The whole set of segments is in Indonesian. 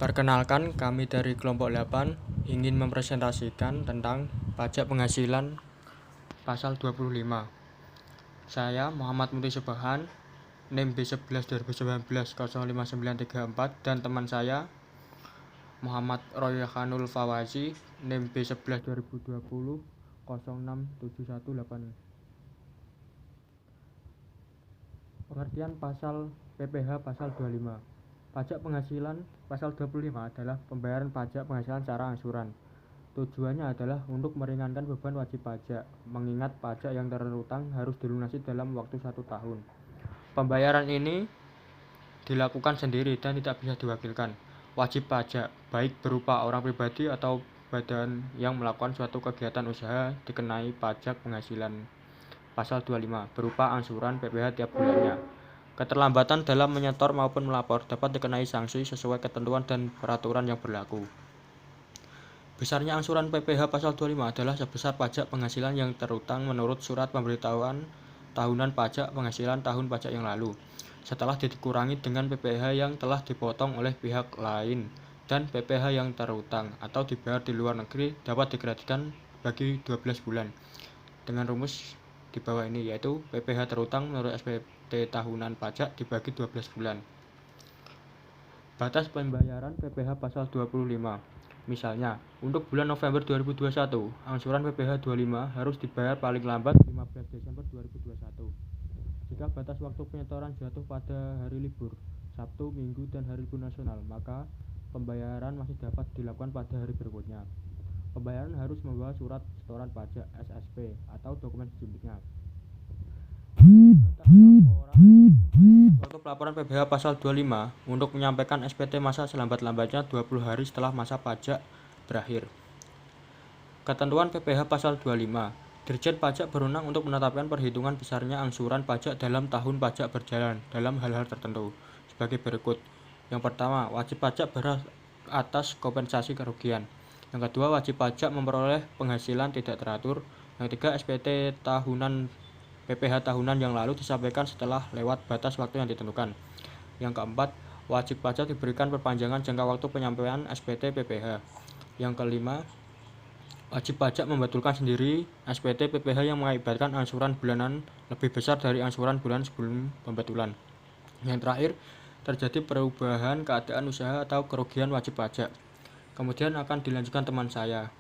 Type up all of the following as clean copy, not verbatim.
Perkenalkan, kami dari kelompok 8 ingin mempresentasikan tentang pajak penghasilan pasal 25. Saya Muhammad Muti Subahan, NIM B11 2019 05934, dan teman saya Muhammad Royhanul Fawazi, NIM B11 2020 06718. Pengertian pasal PPh pasal 25. Pajak penghasilan pasal 25 adalah pembayaran pajak penghasilan secara angsuran. Tujuannya adalah untuk meringankan beban wajib pajak, mengingat pajak yang terutang harus dilunasi dalam waktu 1 tahun. Pembayaran ini dilakukan sendiri dan tidak bisa diwakilkan. Wajib pajak, baik berupa orang pribadi atau badan yang melakukan suatu kegiatan usaha, dikenai pajak penghasilan pasal 25 berupa angsuran PPh tiap bulannya. Keterlambatan dalam menyetor maupun melapor dapat dikenai sanksi sesuai ketentuan dan peraturan yang berlaku. Besarnya angsuran PPh pasal 25 adalah sebesar pajak penghasilan yang terutang menurut surat pemberitahuan tahunan pajak penghasilan tahun pajak yang lalu, setelah dikurangi dengan PPh yang telah dipotong oleh pihak lain, dan PPh yang terutang atau dibayar di luar negeri dapat digratikan bagi 12 bulan. Dengan rumus di bawah ini, yaitu PPh terutang menurut SPT tahunan pajak dibagi 12 bulan. Batas pembayaran PPh pasal 25. Misalnya, untuk bulan November 2021, angsuran PPh 25 harus dibayar paling lambat 15 Desember 2021. Jika batas waktu penyetoran jatuh pada hari libur, Sabtu, Minggu, dan hari libur nasional, maka pembayaran masih dapat dilakukan pada hari berikutnya. Pembayaran harus membawa surat setoran pajak SSP atau dokumen sejumlahnya. Waktu pelaporan PPh pasal 25 untuk menyampaikan SPT masa selambat-lambatnya 20 hari setelah masa pajak berakhir. Ketentuan PPh pasal 25. Dirjen Pajak berwenang untuk menetapkan perhitungan besarnya angsuran pajak dalam tahun pajak berjalan dalam hal-hal tertentu sebagai berikut. Yang pertama, wajib pajak berhak atas kompensasi kerugian. Yang kedua, wajib pajak memperoleh penghasilan tidak teratur. Yang ketiga, SPT tahunan PPh tahunan yang lalu disampaikan setelah lewat batas waktu yang ditentukan. Yang keempat, wajib pajak diberikan perpanjangan jangka waktu penyampaian SPT PPh. Yang kelima, wajib pajak membetulkan sendiri SPT PPh yang mengakibatkan angsuran bulanan lebih besar dari angsuran bulan sebelum pembetulan. Yang terakhir, terjadi perubahan keadaan usaha atau kerugian wajib pajak. Kemudian akan dilanjutkan teman saya,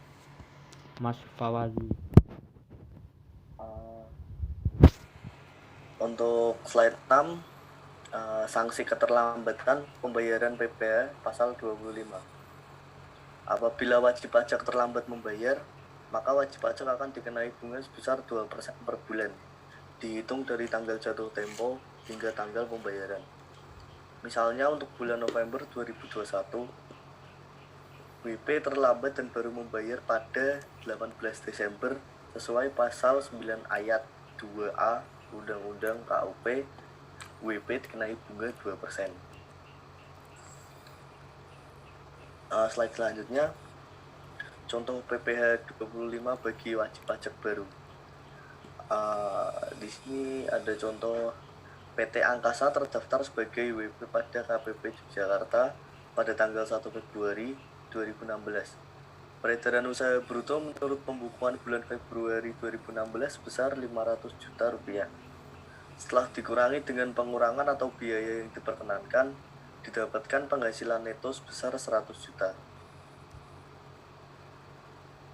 Mas Fawazi. Untuk slide 6, sanksi keterlambatan pembayaran PPh pasal 25. Apabila wajib pajak terlambat membayar, maka wajib pajak akan dikenai bunga sebesar 2% per bulan, dihitung dari tanggal jatuh tempo hingga tanggal pembayaran. Misalnya untuk bulan November 2021, WP terlambat dan baru membayar pada 18 Desember sesuai pasal 9 ayat 2A Undang-Undang KUP, WP dikenai bunga 2%. Slide selanjutnya, contoh PPh 25 bagi wajib pajak baru. Di sini ada contoh PT Angkasa terdaftar sebagai WP pada KPP Yogyakarta pada tanggal 1 Februari 2016. Peredaran usaha bruto menurut pembukuan bulan Februari 2016 sebesar 500 juta rupiah. Setelah dikurangi dengan pengurangan atau biaya yang diperkenankan, didapatkan penghasilan neto sebesar 100 juta.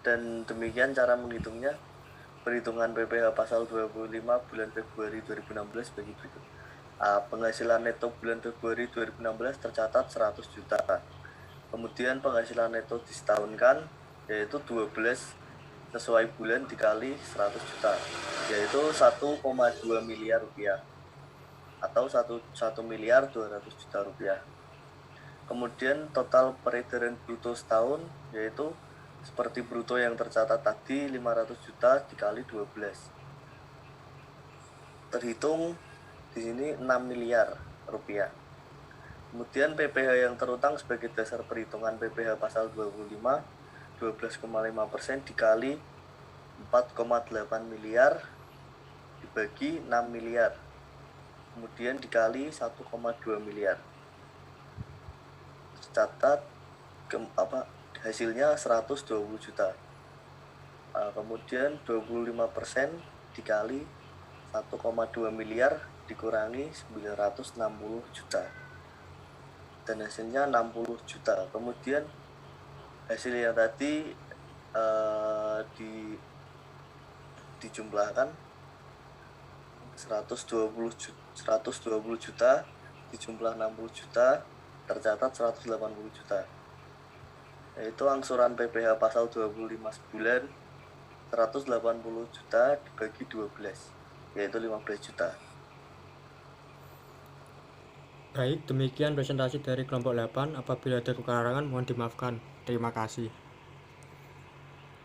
Dan demikian cara menghitungnya. Perhitungan PPh pasal 25 bulan Februari 2016 bagi berikut. Penghasilan neto bulan Februari 2016 tercatat 100 juta. Kemudian penghasilan neto disetahunkan, yaitu 12 sesuai bulan dikali 100 juta, yaitu 1,2 miliar rupiah atau 1 miliar 200 juta rupiah. Kemudian total peredaran bruto setahun, yaitu seperti bruto yang tercatat tadi 500 juta dikali 12. Terhitung di sini 6 miliar rupiah. Kemudian PPh yang terutang sebagai dasar perhitungan PPh pasal 25, 12,5% dikali 4,8 miliar dibagi 6 miliar. Kemudian dikali 1,2 miliar. Tercatat hasilnya 120 juta. Kemudian 25% dikali 1,2 miliar dikurangi 960 juta dan hasilnya 60 juta. Kemudian hasil yang tadi dijumlahkan 120 juta dijumlah 60 juta tercatat 180 juta, yaitu angsuran PPh pasal 25 sebulan 180 juta dibagi 12, yaitu 15 juta. Baik, demikian presentasi dari kelompok 8. Apabila ada kekurangan mohon dimaafkan. Terima kasih.